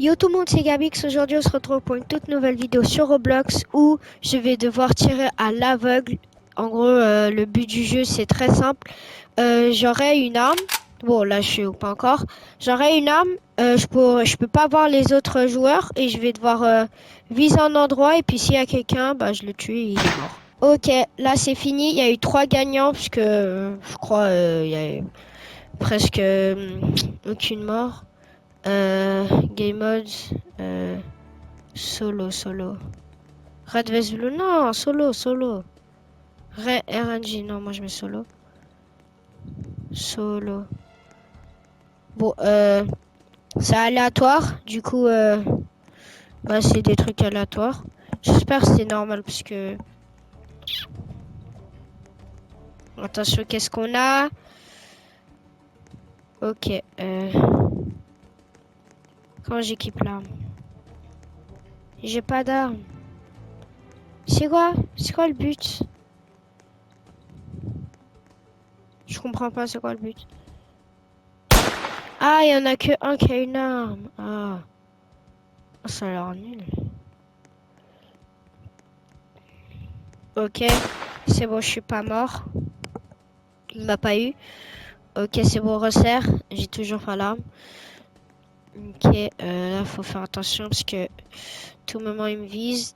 Yo tout le monde, c'est Gabix. Aujourd'hui, on se retrouve pour une toute nouvelle vidéo sur Roblox où je vais devoir tirer à l'aveugle. En gros, le but du jeu, c'est très simple. J'aurai une arme. Bon, là, je suis pas encore. J'aurai une arme. Je peux pas voir les autres joueurs et je vais devoir viser un endroit. Et puis, s'il y a quelqu'un, bah, je le tue et il est mort. Ok, là, c'est fini. Il y a eu 3 gagnants puisque je crois il y a eu presque aucune mort. Game mode, solo. Red vs blue, non, solo. RNG, non, moi je mets solo. Bon, c'est aléatoire, du coup, bah, c'est des trucs aléatoires. J'espère que c'est normal parce que. Attention, qu'est-ce qu'on a? Ok, quand j'équipe l'arme. J'ai pas d'arme. C'est quoi? C'est quoi le but? Je comprends pas, c'est quoi le but? Ah, il y en a que un qui a une arme. Ah, ça a l'air nul. Ok, c'est bon, je suis pas mort. Il m'a pas eu. Ok, c'est bon, resserre. J'ai toujours pas l'arme. Ok, là, faut faire attention parce que tout moment il me vise.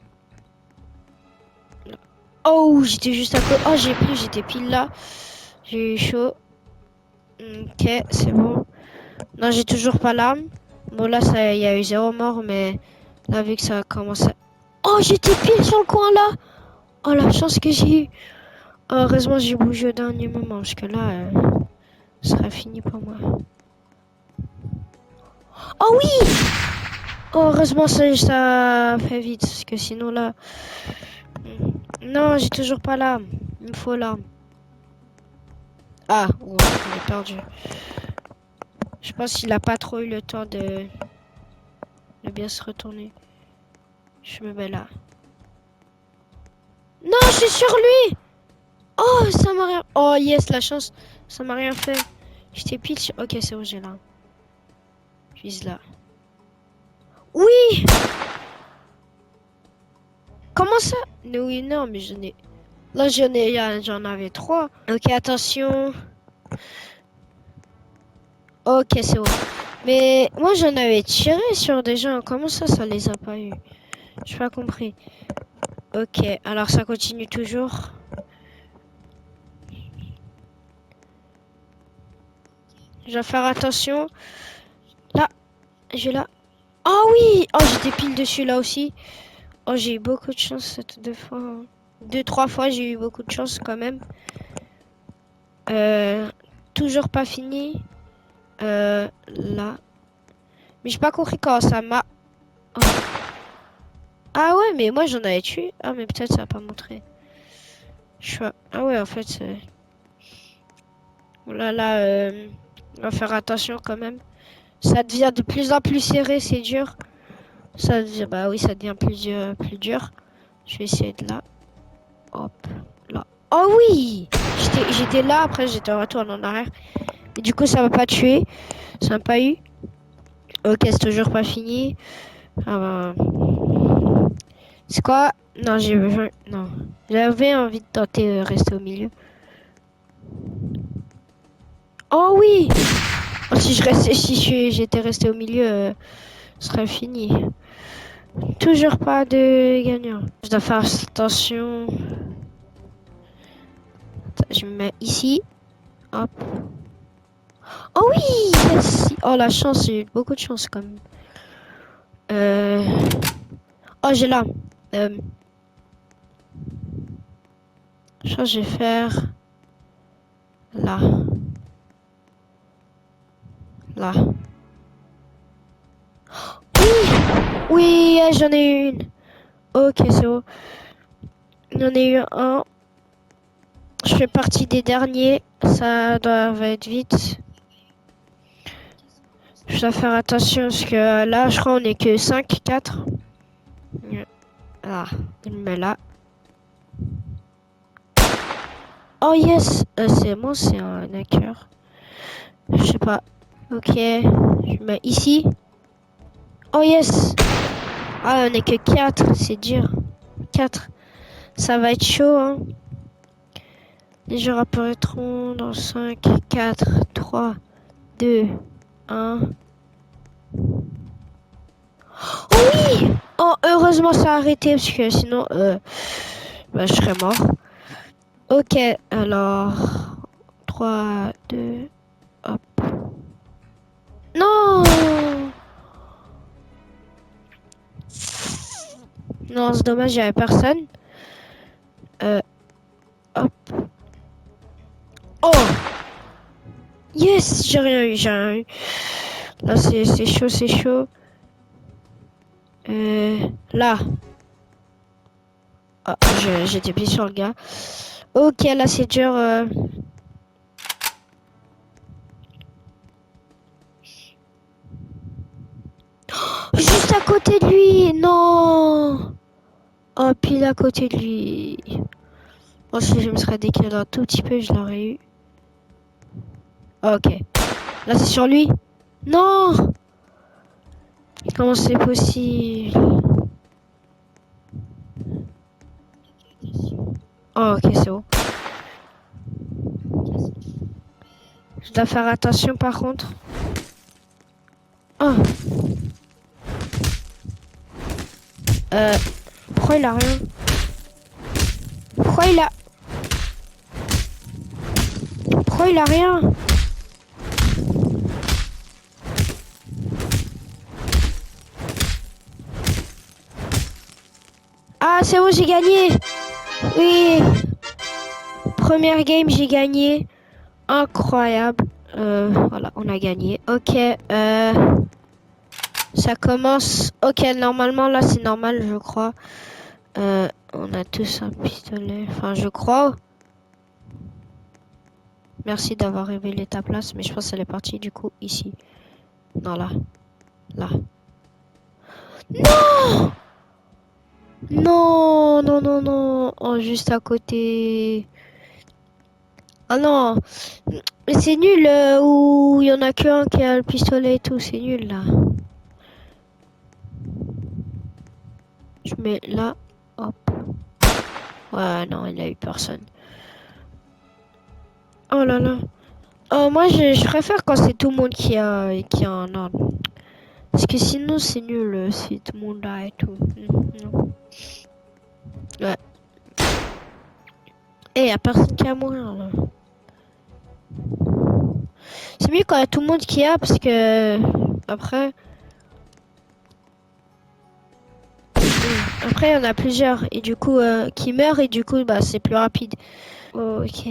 Oh, j'étais juste à côté. Oh, j'étais pile là. J'ai eu chaud. Ok, c'est bon. Non, j'ai toujours pas l'arme. Bon, là, il y a eu 0 mort, mais là, vu que ça a commencé. Oh, j'étais pile sur le coin là. Oh, la chance que j'ai eu. Oh, heureusement, j'ai bougé au dernier moment parce que là, ce sera fini pour moi. Oh oui! Oh, heureusement, ça fait vite parce que sinon là. Non, j'ai toujours pas l'arme. Il me faut l'arme. Ah, oh, il est perdu. Je pense qu'il a pas trop eu le temps de bien se retourner. Je me mets là. Non, je suis sur lui! Oh, ça m'a rien. Oh, yes, la chance. Ça m'a rien fait. J'étais pile sur. Ok, c'est bon, j'ai l'arme. Je vise là. Oui! Comment ça? Oui, non, mais j'en ai. Là, j'en avais 3. Ok, attention. Ok, c'est bon. Mais moi, j'en avais tiré sur des gens. Comment ça les a pas eu? J'ai pas compris. Ok, alors ça continue toujours. Je vais faire attention. Là, j'ai là. Oh oui! Oh, j'étais pile dessus là aussi. Oh, j'ai eu beaucoup de chance cette 2 fois. 2, 3 fois, j'ai eu beaucoup de chance quand même. Toujours pas fini. Là. Mais j'ai pas compris quand ça m'a. Oh. Ah ouais, mais moi j'en avais tué. Ah, mais peut-être ça a pas montré. Ah ouais, en fait, c'est. Oh là là, on va faire attention quand même. Ça devient de plus en plus serré, c'est dur. Ça devient, bah oui, ça devient plus dur. Je vais essayer de là. Hop, là. Oh oui! J'étais là, après j'étais en retour en arrière. Et du coup, ça m'a pas tué. Ça m'a pas eu. Ok, c'est toujours pas fini. Ah bah. C'est quoi? Non, non. J'avais envie de tenter rester au milieu. Oh oui! Oh, si j'étais resté au milieu, ce serait fini. Toujours pas de gagnant. Je dois faire attention. Attends, je me mets ici. Hop. Oh oui! Yes. Oh la chance, j'ai eu beaucoup de chance quand même. Oh, j'ai là. Je crois que je vais faire là. Là. Oui! Oui, j'en ai eu une. Ok, c'est bon. J'en ai eu un. Je fais partie des derniers. Ça va être vite. Je dois faire attention parce que là, je crois on est que 5, 4. Ah, il me met là. Oh yes! C'est moi, c'est un hacker. Je sais pas. Ok, je mets ici. Oh yes. Ah, on est que 4, c'est dur. 4. Ça va être chaud, hein. Les joueurs apparaîtront dans 5, 4, 3, 2, 1. Oh oui! Oh, heureusement ça a arrêté parce que sinon, bah, je serais mort. Ok, alors 3, 2, hop. Non! Non, c'est dommage, il n'y avait personne. Hop. Oh! Yes! J'ai rien eu, j'ai rien eu. Là, c'est chaud, c'est chaud. Là. Ah, j'étais pris sur le gars. Ok, là, c'est dur. Juste à côté de lui! Non! Oh, pile à côté de lui. Oh, si je me serais décalé un tout petit peu, je l'aurais eu. Ok. Là, c'est sur lui. Non! Comment c'est possible? Oh, ok, c'est bon. Je dois faire attention par contre. Oh. Pourquoi il a rien? Pourquoi il a... Pourquoi il a rien? Ah, c'est bon, j'ai gagné. Oui. Première game, j'ai gagné. Incroyable. Voilà, on a gagné. Ok. Ça commence. Ok, normalement, là, c'est normal, je crois. On a tous un pistolet. Enfin, je crois. Merci d'avoir révélé ta place, mais je pense qu'elle est partie du coup ici. Non, là. Là. Non! Non, non, non, non. Oh, juste à côté. Ah non. Mais c'est nul où il y en a qu'un qui a le pistolet et tout. C'est nul là. Je mets là. Hop. Ouais, non, il a eu personne. Oh là là. Oh, moi, je préfère quand c'est tout le monde qui a un ordre. Parce que sinon, c'est nul si tout le monde a et tout. Non. Ouais. Et y a personne qui a mourir là. C'est mieux quand y a tout le monde qui a parce que après il y en a plusieurs et du coup qui meurent et du coup bah c'est plus rapide. Oh, ok.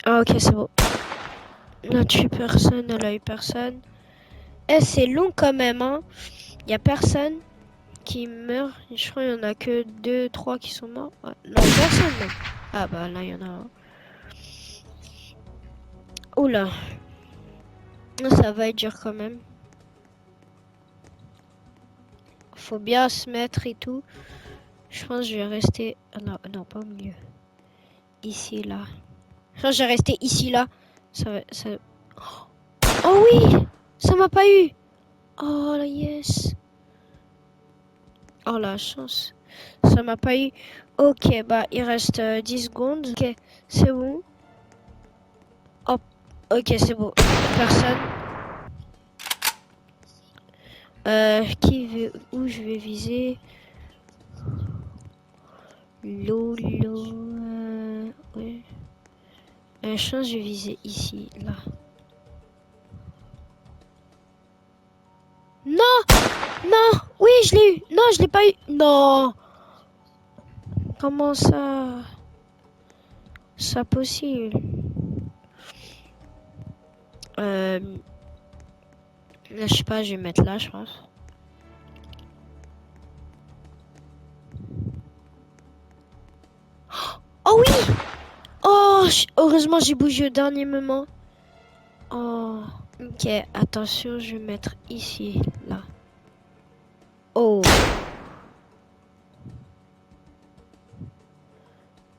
Ah ok c'est bon. On a tué personne, elle a eu personne. Eh c'est long quand même hein. Y a personne qui meurt. Je crois qu'il y en a que 2, 3 qui sont morts. Ouais. Non personne non. Ah bah là il y en a un. Oula. Ça va être dur quand même. Faut bien se mettre et tout. Je pense que je vais rester... Ah non, non, pas au milieu. Ici, là. Je pense que je vais rester ici, là. Ça... Oh oui! Ça m'a pas eu! Oh la yes! Oh la chance. Ça m'a pas eu. Ok, bah il reste 10 secondes. Ok, c'est bon. Hop. Ok, c'est bon. Personne. Où je vais viser? Lolo. Ouais. Je pense que je vais viser ici, là. Non! Non! Oui, je l'ai eu! Non, je l'ai pas eu! Non! Comment ça? Ça possible? Là, je sais pas, je vais mettre là, je pense. Oh oui! Oh, heureusement, j'ai bougé au dernier moment. Oh. Ok, attention, je vais mettre ici, là. Oh.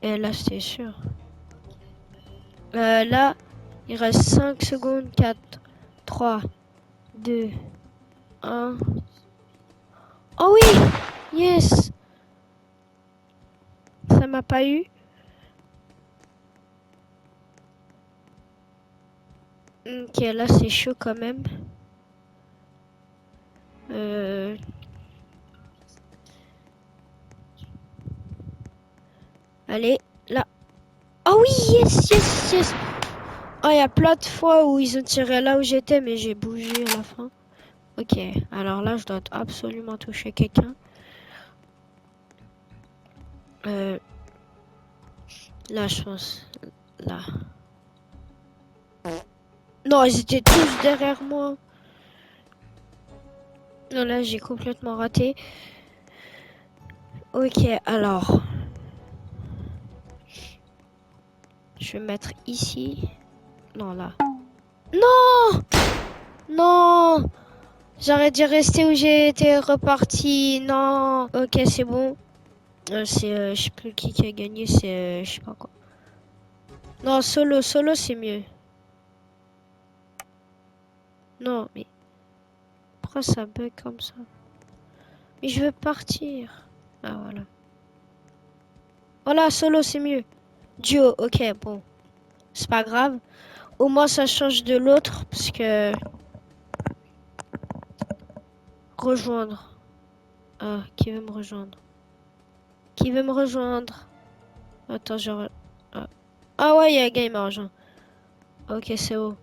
Et là, c'est sûr. Là, il reste 5 secondes. 4, 3, 2, 1. Oh oui! Yes! Ça m'a pas eu. Ok, là c'est chaud quand même. Allez, là. Oh oui, yes, yes, yes! Oh, il y a plein de fois où ils ont tiré là où j'étais, mais j'ai bougé à la fin. Ok, alors là, je dois absolument toucher quelqu'un. Là, je pense. Là. Non, ils étaient tous derrière moi. Non, là, j'ai complètement raté. Ok, alors. Je vais mettre ici. Non, là. Non! Non! J'aurais dû rester où j'ai été reparti. Non. Ok, c'est bon. C'est, je sais plus qui a gagné. C'est, je sais pas quoi. Non, solo, solo, c'est mieux. Non, mais pourquoi ça bug comme ça? Mais je veux partir. Ah, voilà. Voilà, solo, c'est mieux. Duo, ok, bon. C'est pas grave. Au moins, ça change de l'autre, parce que... Rejoindre. Ah, qui veut me rejoindre? Qui veut me rejoindre? Attends, Ah, ah ouais, il y a un gars, il m'a rejoint. Ok, c'est bon.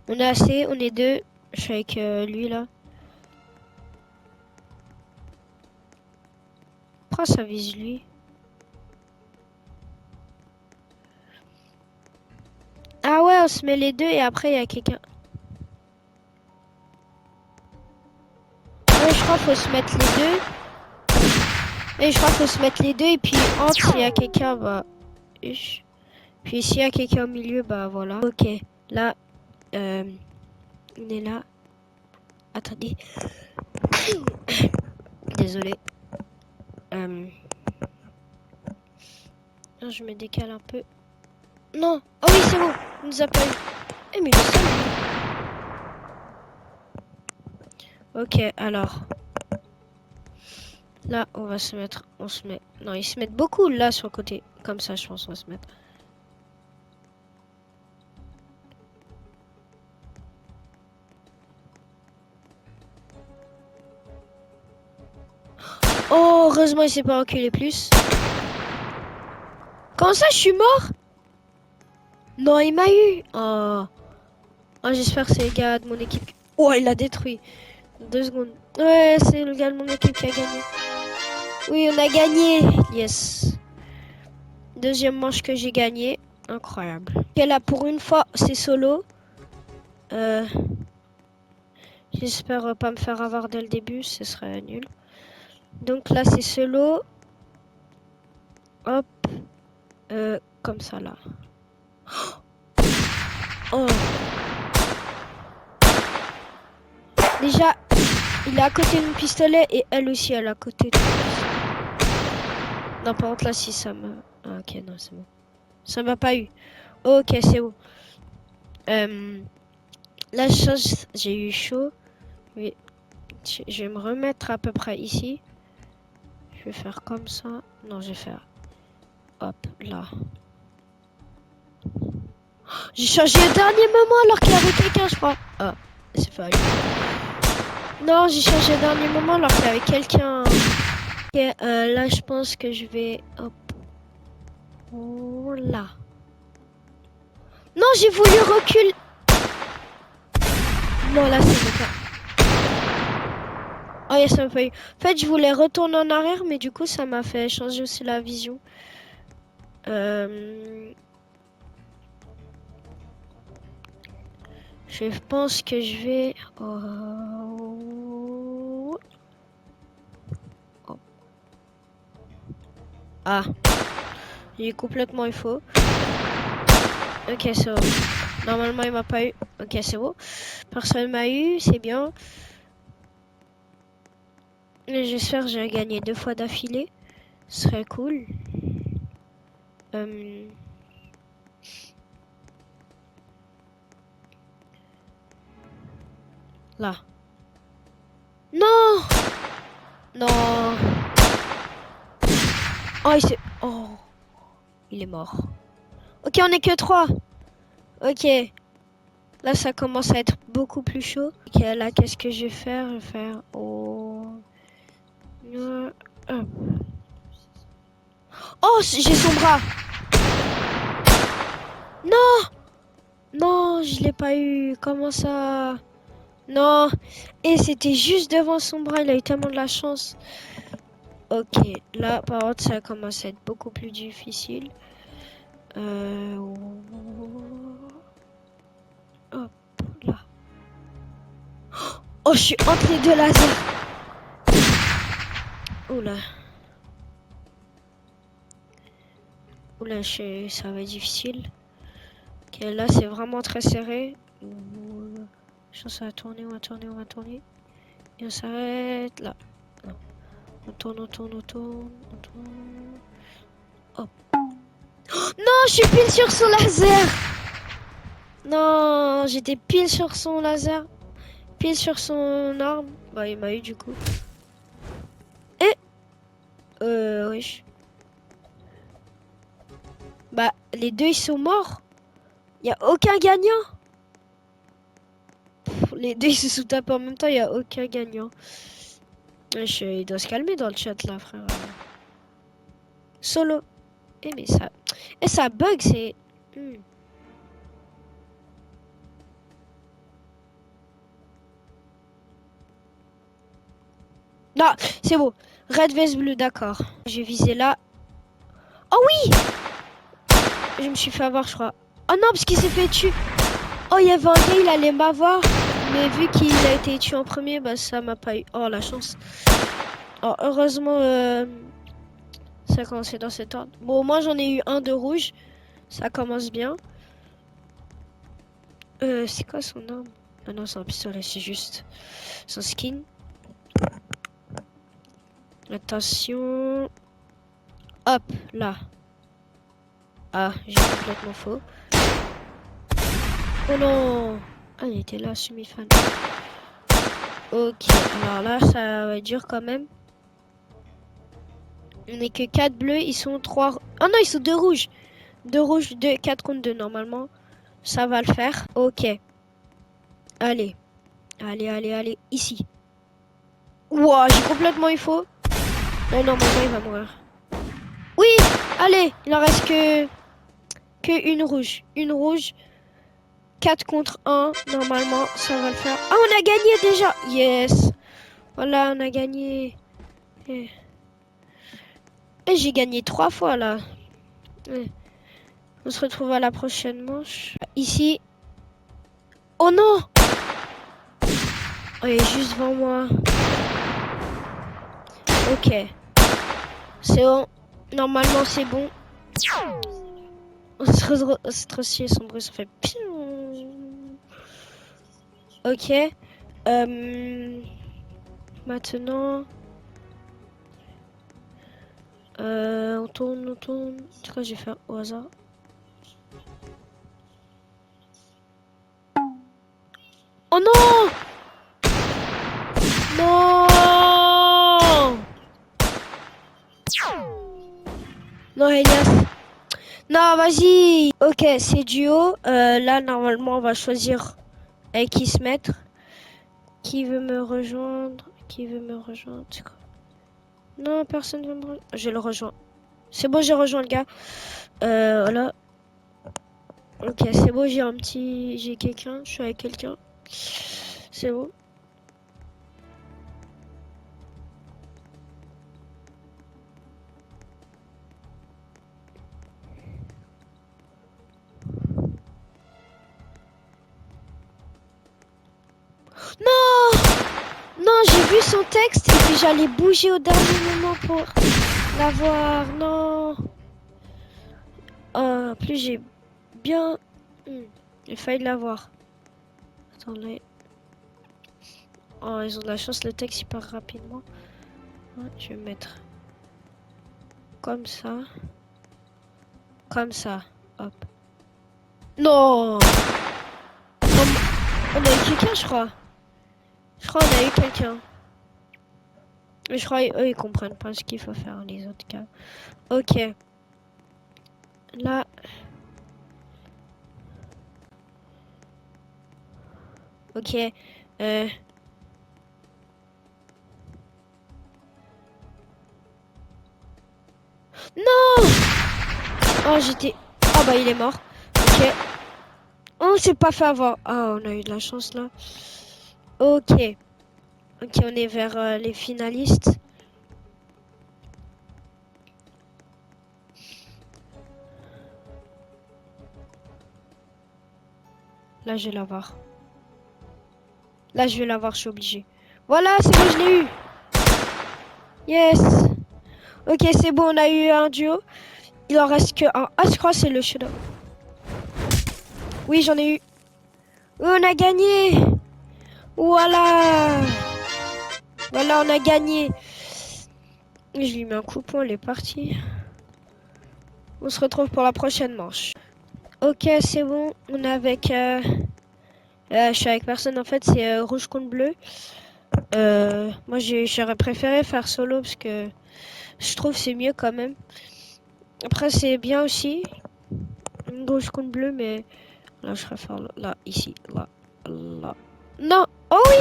On est assez, on est deux. Je suis avec lui, là. Pourquoi ça vise lui? Ah ouais, on se met les deux et après, il y a quelqu'un. Ouais, je crois qu'il faut se mettre les deux. Et je crois qu'il faut se mettre les deux. Et puis, entre, s'il y a quelqu'un, bah... Puis, s'il y a quelqu'un au milieu, bah voilà. Ok, là, on est là. Attendez. Désolé. Je me décale un peu. Non. Oh oui, c'est bon. Il nous a pas eu. Eh, mais il est seul, lui. Ok, alors. Là, on va se mettre... On se met... Non, ils se mettent beaucoup là sur le côté. Comme ça, je pense qu'on va se mettre. Oh, heureusement, il s'est pas reculé plus. Comment ça, je suis mort? Non, il m'a eu. Oh. Oh, j'espère que c'est le gars de mon équipe. Oh, il l'a détruit. 2 secondes. Ouais, c'est le gars de mon équipe qui a gagné. Oui, on a gagné. Yes. Deuxième manche que j'ai gagné. Incroyable. Ok, là, pour une fois, c'est solo. J'espère pas me faire avoir dès le début, ce serait nul. Donc là, c'est solo. Hop. Comme ça, là. Oh. Déjà, il est à côté de mon pistolet et elle aussi, elle est à côté de mon pistolet. Non, par contre, là, si ça me... Ah, ok, non, c'est bon. Ça m'a pas eu. Ok, c'est bon. Là, j'ai eu chaud. Oui. Je vais me remettre à peu près ici. Je vais faire comme ça. Non, je vais faire... Hop, là. J'ai changé au dernier moment alors qu'il y avait quelqu'un, je crois. Ah, c'est pas lui. Non, j'ai changé au dernier moment alors qu'il y avait quelqu'un. Ok, là, je pense que je vais... Hop. Là. Non, j'ai voulu reculer. Non, là, c'est pas. Oh, yes, ça m'a pas eu. En fait, je voulais retourner en arrière, mais du coup, ça m'a fait changer aussi la vision. Je pense que je vais... Oh. Ah. J'ai complètement eu faux. Ok, c'est bon. Normalement, il m'a pas eu. Ok, c'est bon. Personne m'a eu, c'est bien. J'espère que j'ai gagné 2 fois d'affilée. Ce serait cool. Là. Non! Non! Oh, Oh! Il est mort. Ok, on est que 3. Ok. Là, ça commence à être beaucoup plus chaud. Ok, là, qu'est-ce que je vais faire? Je vais faire... Oh... hop. Oh, j'ai son bras! Non! Non, je l'ai pas eu. Comment ça? Non. Et c'était juste devant son bras. Il a eu tellement de la chance. Ok, là, par contre, ça commence à être beaucoup plus difficile. Hop, là. Oh, je suis entre les deux lasers. Oula. Oula, ça va être difficile. Ok, là, c'est vraiment très serré. Je pense que ça va tourner, on va tourner, on va tourner. Et on s'arrête là. Non. On tourne, on tourne, on tourne, on tourne. Hop. Oh, non, je suis pile sur son laser. Non, j'étais pile sur son laser. Pile sur son arme. Bah, il m'a eu du coup. Et oui. Bah, les deux, ils sont morts. Il y a aucun gagnant. Les deux, ils se sont tapés en même temps, il y a aucun gagnant. Il doit se calmer dans le chat, là, frère. Solo. Mais ça... ça bug, c'est... Non, c'est bon. Red vs bleu, d'accord. J'ai visé là. Oh oui! Je me suis fait avoir, je crois. Oh non, parce qu'il s'est fait tuer. Oh, il y avait un gars, il allait m'avoir. Mais vu qu'il a été tué en premier, bah ça m'a pas eu. Oh, la chance. Oh, heureusement, ça a commencé dans cet ordre. Bon, moi j'en ai eu un de rouge. Ça commence bien. C'est quoi son arme? Ah non, c'est un pistolet, c'est juste son skin. Attention. Hop, là. Ah, j'ai complètement faux. Oh non! Ah, il était là, semi-fan. Ok, alors là, ça va être dur quand même. On n'est que 4 bleus, ils sont 3... Oh non, ils sont 2 rouges. 2 rouges, 2, 4 contre 2 normalement. Ça va le faire. Ok. Allez. Allez, allez, allez. Ici. Ouah, j'ai complètement eu faux. Mais non, maintenant il va mourir. Oui! Allez, il en reste que une rouge. Une rouge. 4 contre 1. Normalement, ça va le faire. Ah, on a gagné déjà! Yes! Voilà, on a gagné. Et j'ai gagné 3 fois là. On se retrouve à la prochaine manche. Ici. Oh non! Oh, il est juste devant moi. Ok. C'est bon. Normalement, c'est bon. C'est trop stylé, son bruit, ça fait piou. Ok. Maintenant. On tourne, on tourne. C'est quoi, je vais faire au hasard. Oh non! Non! Non, Elias. Non, vas-y. Ok, c'est duo. Là, normalement, on va choisir avec qui se mettre. Qui veut me rejoindre? Qui veut me rejoindre? C'est quoi? Non, personne veut me rejoindre. Je le rejoins. C'est bon, j'ai rejoint le gars. Voilà. Ok, c'est bon, j'ai quelqu'un. Je suis avec quelqu'un. C'est bon. Non! Non, j'ai vu son texte et puis j'allais bouger au dernier moment pour l'avoir. Non. En plus, j'ai bien... J'ai failli l'avoir. Attendez. Oh, ils ont de la chance, le texte il part rapidement. Ouais, je vais mettre comme ça. Comme ça. Hop. Non! On a eu quelqu'un, je crois. Je crois qu'on a eu quelqu'un. Mais je crois eux ils comprennent pas ce qu'il faut faire les autres cas. Ok. Là. Ok. Non! Oh j'étais. Oh bah il est mort. Ok. On s'est pas fait avoir. Ah on a eu de la chance là. Ok. Ok on est vers les finalistes. Là je vais l'avoir. Là je vais l'avoir, je suis obligé. Voilà c'est bon je l'ai eu. Yes. Ok c'est bon on a eu un duo. Il en reste que un. Ah je crois que c'est le showdown. Oui j'en ai eu. On a gagné. Voilà. Voilà, on a gagné. Je lui mets un coup de poing, elle est partie. On se retrouve pour la prochaine manche. Ok, c'est bon. On est avec... je suis avec personne, en fait, c'est rouge contre bleu. Moi, j'aurais préféré faire solo parce que je trouve que c'est mieux quand même. Après, c'est bien aussi. Rouge contre bleu, mais là, je préfère là, ici, là, là. Non. Oh oui.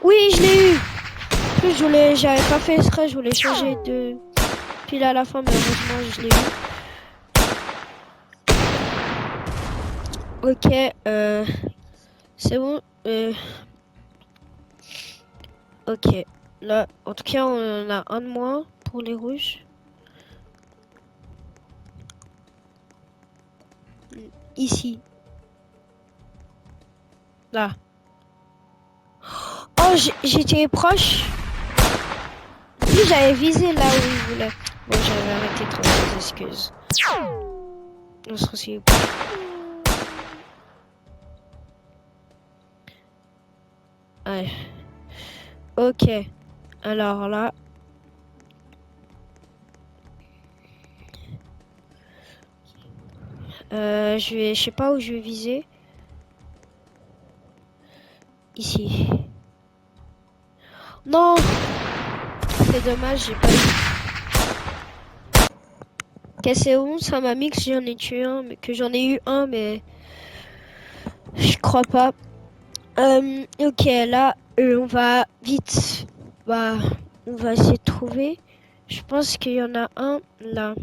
Oui, je l'ai eu. En plus, j'avais pas fait exprès, je voulais changer de pile à la fin, mais heureusement, je l'ai eu. Ok, c'est bon. Ok. Là, en tout cas, on en a un de moins pour les rouges. Ici. Là. Oh, j'étais proche. Plus j'avais visé là où il voulait. Bon, j'avais arrêté trop les excuses. On se retrouve. Ouais. Ok. Alors là. Je sais pas où je vais viser. Ici. Non! C'est dommage, j'ai pas eu. Ok, c'est bon, ça m'a mis que j'en ai tué un, mais que j'en ai eu un, mais je crois pas. Ok, là, on va vite. Bah, on va essayer de trouver. Je pense qu'il y en a un là.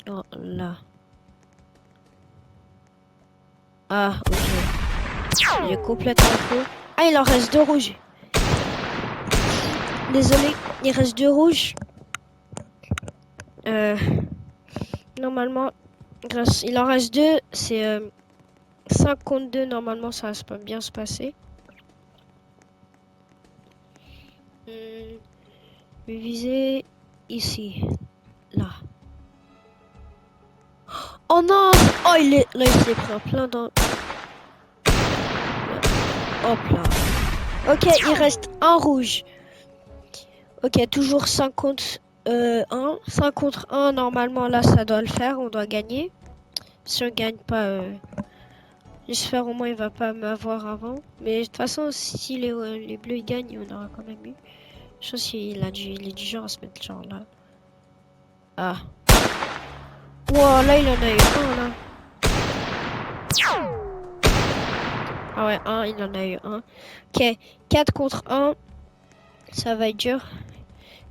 Oh, là. Ah, ok. J'ai complètement faux. Ah, il en reste deux rouges. Désolé, il reste deux rouges. Normalement, il en reste deux. C'est 5 contre 2. Normalement, ça va pas bien se passer. Je vais viser ici. Là. Oh non! Oh, là, il s'est pris un plein dans... Hop là. Ok, il reste un rouge. Ok, toujours 5 contre 1. 5 contre 1, normalement, là, ça doit le faire. On doit gagner. Si on gagne pas, j'espère au moins il va pas m'avoir avant. Mais de toute façon, si les bleus ils gagnent, on aura quand même eu. Je pense qu'il il est du genre à se mettre genre là. Ah. Wow, là, il en a eu un, là. Ah ouais, un, il en a eu un. Ok, 4 contre 1. Ça va être dur.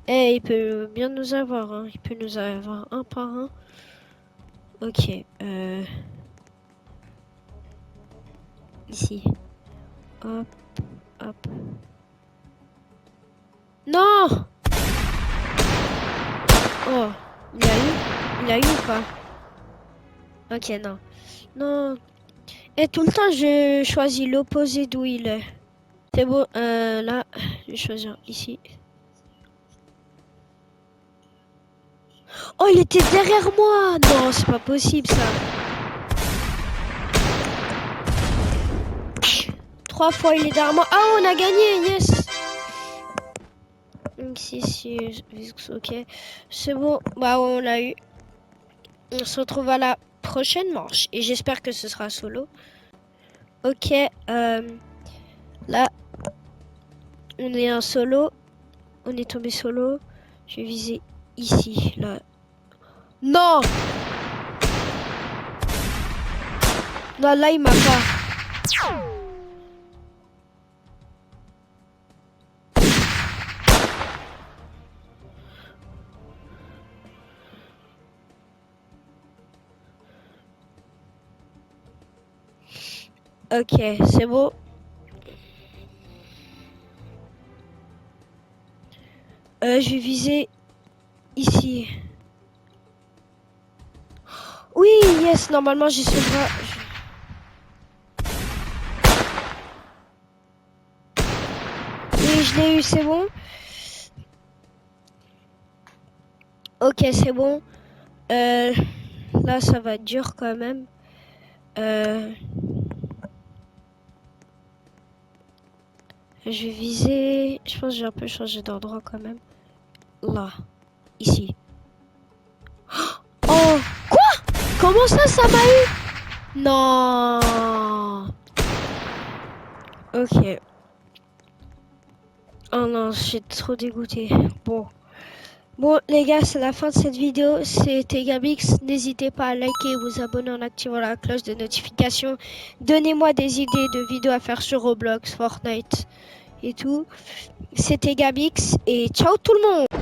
Eh, il peut bien nous avoir, hein. Il peut nous avoir un par un. Ok, ici. Hop, hop. Non! Oh, il a eu? Il a eu ou pas? Ok, non. Non. Et tout le temps, je choisis l'opposé d'où il est. C'est bon, là, je vais choisir ici. Oh, il était derrière moi! Non, c'est pas possible, ça. 3 fois, il est derrière moi. Ah, on a gagné, yes! Si, ok. C'est bon, bah, on l'a eu. On se retrouve à la prochaine manche. Et j'espère que ce sera solo. Ok, là, on est en solo. On est tombé solo. Je vais viser ici, là. Non! Non, là, il m'a pas. Ok, c'est bon. Je vais viser ici. Oui, yes, normalement, j'y suis pas. Oui, je l'ai eu, c'est bon. Ok, c'est bon. Là, ça va être dur quand même. Je vais viser. Je pense que j'ai un peu changé d'endroit quand même. Là, ici. Oh, quoi? Comment ça m'a eu? Non. Ok. Oh non, je suis trop dégoûté. Bon. Bon, les gars, c'est la fin de cette vidéo. C'était Gabix. N'hésitez pas à liker et vous abonner en activant la cloche de notification. Donnez-moi des idées de vidéos à faire sur Roblox, Fortnite et tout. C'était Gabix et ciao tout le monde!